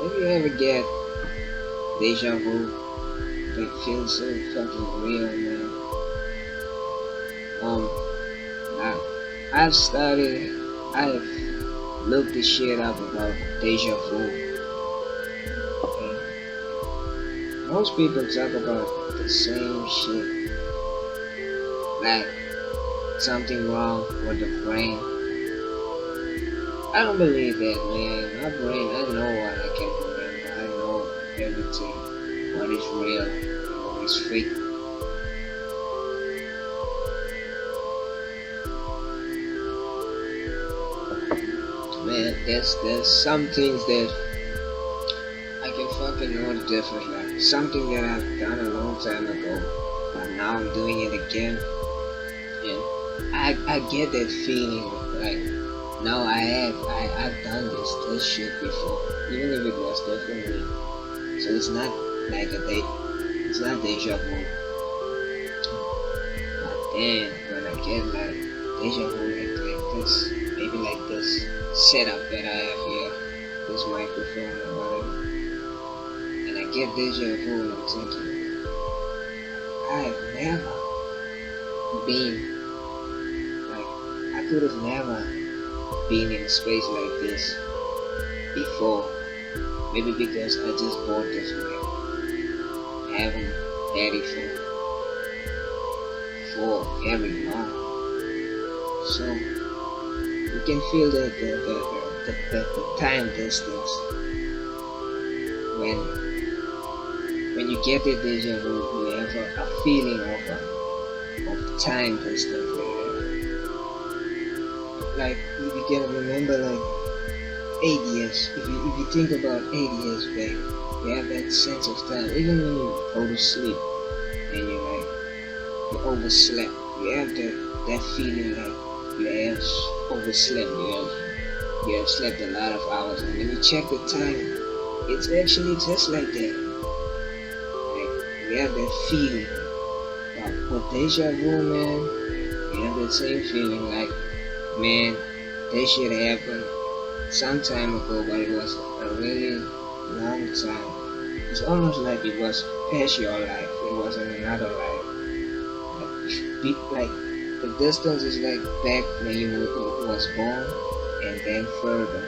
Have you ever get deja vu that feels so fucking real, man? Um, I, I've studied, I've looked the shit up about deja vu. And most people talk about the same shit, like something wrong with the brain. I don't believe that, man. My brain, I know what I can remember. I know everything, what is real and what is fake. Man, there's some things that I can fucking know differently. Something that I've done a long time ago, but now I'm doing it again. And I get that feeling like now I've done this shit before, even if it was differently. So it's not like it's not deja vu. But then when I get like deja vu like this, maybe like this setup that I have here, this microphone or whatever, and I get deja vu and I'm thinking, I've never been like I could have never been in a space like this before. Maybe because I just bought this mic. I haven't had it for very long. So you can feel the time distance when you get the deja vu, you have a feeling of time distance. Like you can remember like 8 years. If you think about 8 years back, you have that sense of time. Even when you go to sleep and you overslept, you have that feeling like you have overslept. You have slept a lot of hours, and when you check the time, it's actually just like that. Like you have that feeling. But with deja vu, man, you have that same feeling like, man, that shit happened some time ago, but it was a really long time. It's almost like it was past your life. It was in another life. Like the distance is like back when you was born, and then further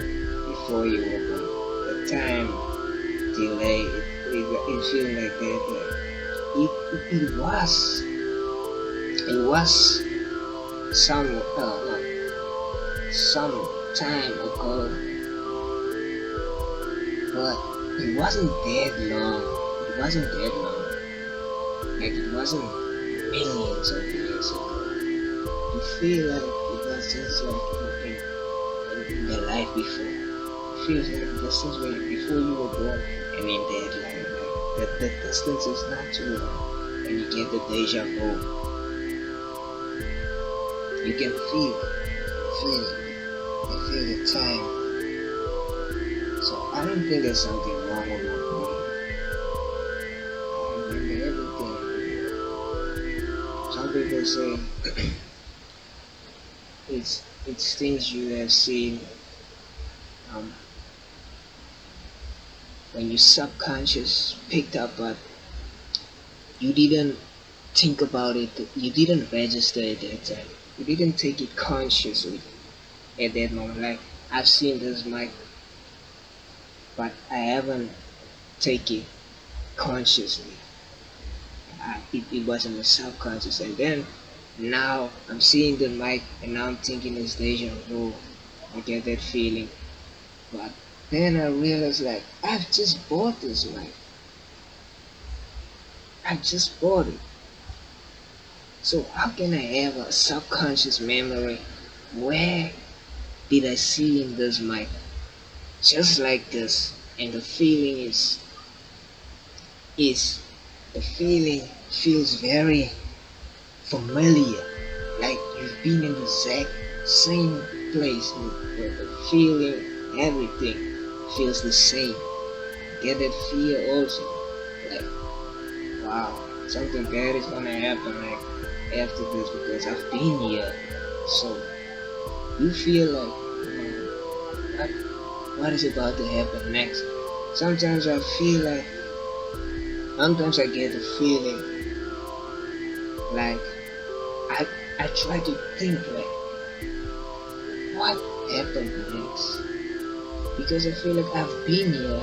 before you were born. The time delay, it feels like that. Like it was some time ago, but it wasn't that long. It wasn't that long. Like it wasn't millions of years ago. You feel like it was just like in the life before. It feels like the distance before you were born and in that life. Like the distance is not too long. When you get the deja vu, you can feel it. You feel the time. So I don't think there's something wrong with my brain. I remember everything. Some people say it's things you have seen um, when your subconscious picked up, but you didn't think about it. You didn't register at that time. You didn't take it consciously at that moment. Like I've seen this mic, but I haven't taken it consciously. It wasn't a subconscious, and then now I'm seeing the mic, and now I'm thinking it's deja vu. I get that feeling, but then I realized like I've just bought this mic. I just bought it. So how can I have a subconscious memory? Where did I see in this mic? Just like this, and the feeling is the feeling feels very familiar, like you've been in the exact same place where the feeling, everything feels the same. Get that fear also, like wow, something bad is gonna happen like after this because I've been here. So you feel like what is about to happen next. Sometimes I feel like, sometimes I get the feeling like I I try to think like what happened next, because I feel like I've been here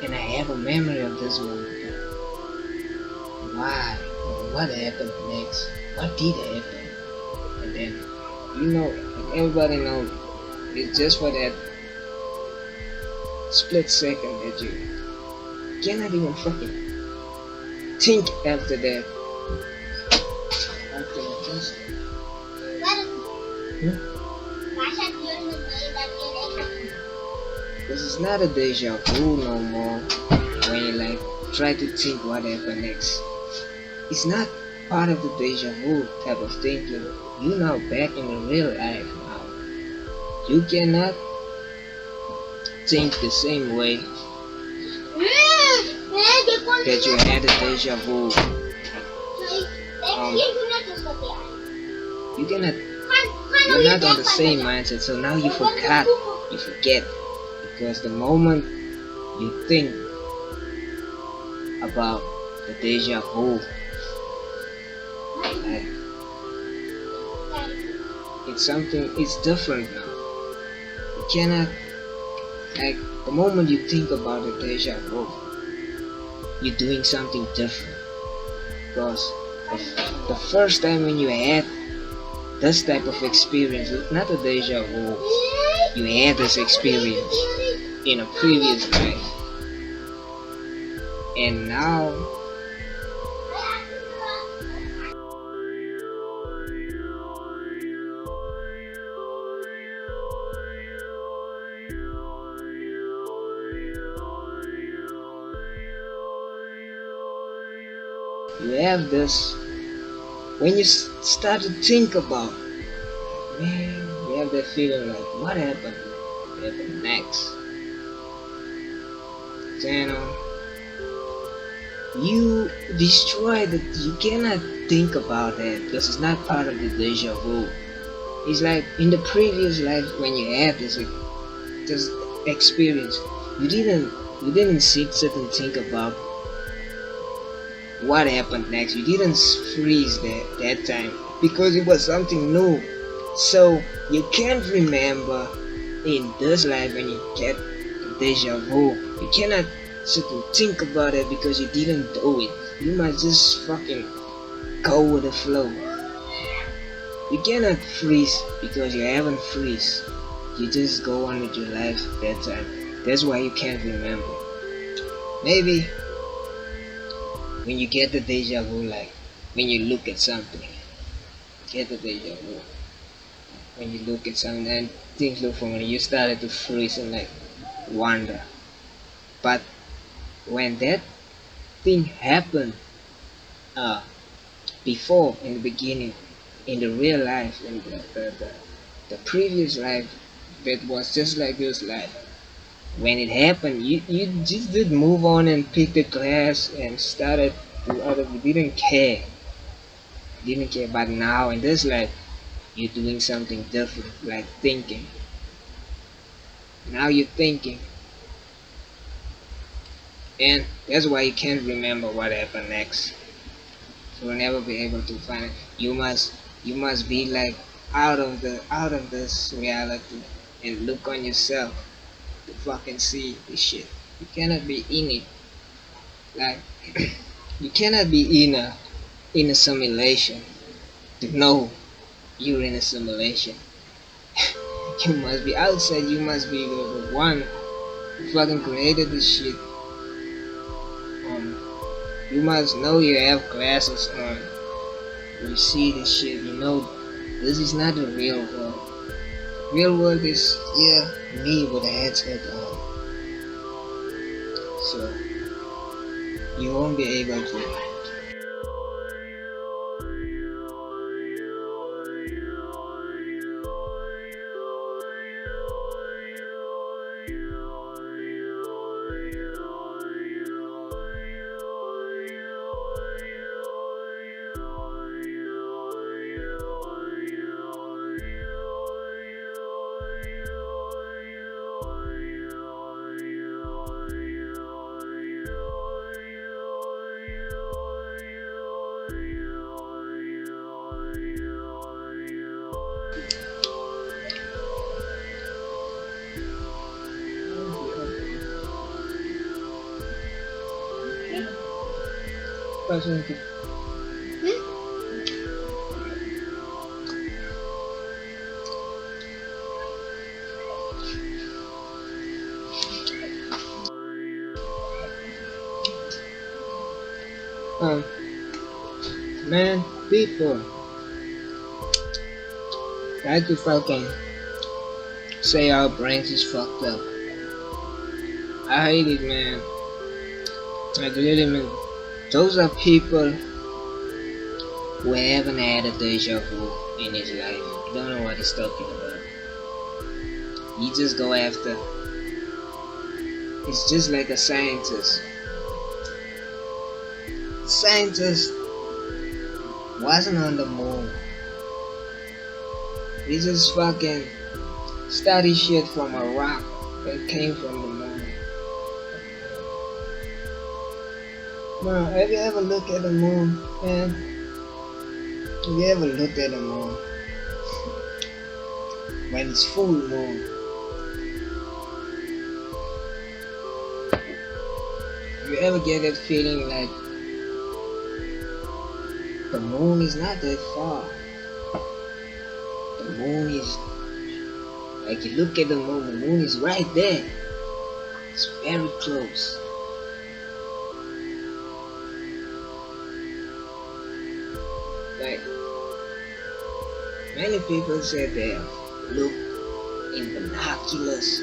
and I have a memory of this moment. Why? What happened next? What did happen? And then, like everybody knows, it's just for that split second that you cannot even fucking think after that. After that, just, hmm? Because it's not a deja vu no more when you like try to think what happened next. It's not part of the deja vu type of thinking. You now back in the real life now. You cannot think the same way that you had a deja vu. You cannot. You're not on the same mindset. So now you forgot. You forget because the moment you think about the deja vu, like, it's something. It's different now. You cannot, like, the moment you think about the deja vu, you're doing something different because the first time when you had this type of experience, it's not a deja vu. You had this experience in a previous life, and now you have this. When you start to think about, man, you have that feeling like, what happened? What happened next? Then you destroy that. You cannot think about that because it's not part of the deja vu. It's like in the previous life when you had this experience, you didn't sit and think about what happened next. You didn't freeze that time because it was something new. So you can't remember in this life when you get the deja vu. You cannot sit and think about it because you didn't do it. You must just fucking go with the flow. You cannot freeze because you haven't freeze. You just go on with your life that time. That's why you can't remember. Maybe when you get the deja vu, like when you look at something, get the deja vu. When you look at something and things look familiar, you started to freeze and like wonder. But when that thing happened uh, before, in the beginning, in the real life, in the previous life, that was just like this life. When it happened, you just did move on and pick the class and started to other. You didn't care. But now in this life, you're doing something different, like thinking. Now you're thinking, and that's why you can't remember what happened next. So you'll never be able to find it. You must be like out of this reality and look on yourself to fucking see this shit. You cannot be in it. Like you cannot be in a simulation to know you're in a simulation. You must be outside. You must be the one who fucking created this shit. You must know you have glasses on. When you see this shit, you know this is not the real world. Real world is, yeah, me with a headset on. So you won't be able to opportunity. Um, man, people, like if I can say our brains is fucked up. I hate it, man. Like really, man. Those are people who haven't had a deja vu in his life. Don't know what he's talking about. He just go after. It's just like a scientist. Scientist wasn't on the moon. He just fucking study shit from a rock that came from the moon. Man, have you ever looked at the moon, man? Have you ever looked at the moon when it's full moon? Have you ever get that feeling like the moon is not that far? The moon is like you look at the moon is right there. It's very close. Like many people said they look in binoculars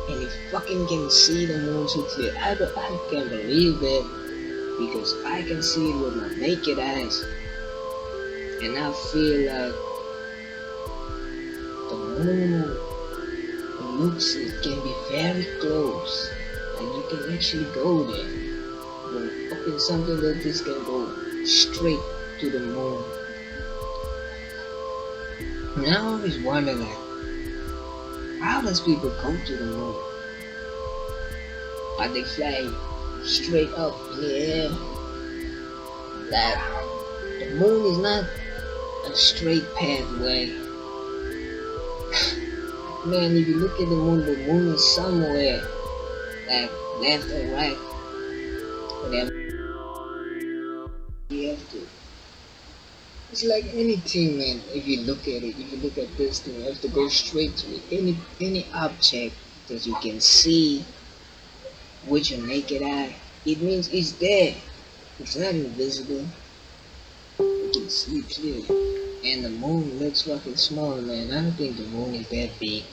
and you fucking can see the moon so clear. I can't believe that because I can see it with my naked eyes. And I feel like the moon it can be very close. And you can actually go there. But open something that this can go straight to the moon. And I always wonder like, how does people go to the moon? Are they flying straight up in the air? Like the moon is not a straight pathway. Man, if you look at the moon is somewhere like left or right. Whatever you have to. It's like anything, man. If you look at it, if you look at this thing, you have to go straight to it. Any object that you can see with your naked eye, it means it's there. It's not invisible. You can see it clearly. And the moon looks fucking small, man. I don't think the moon is that big.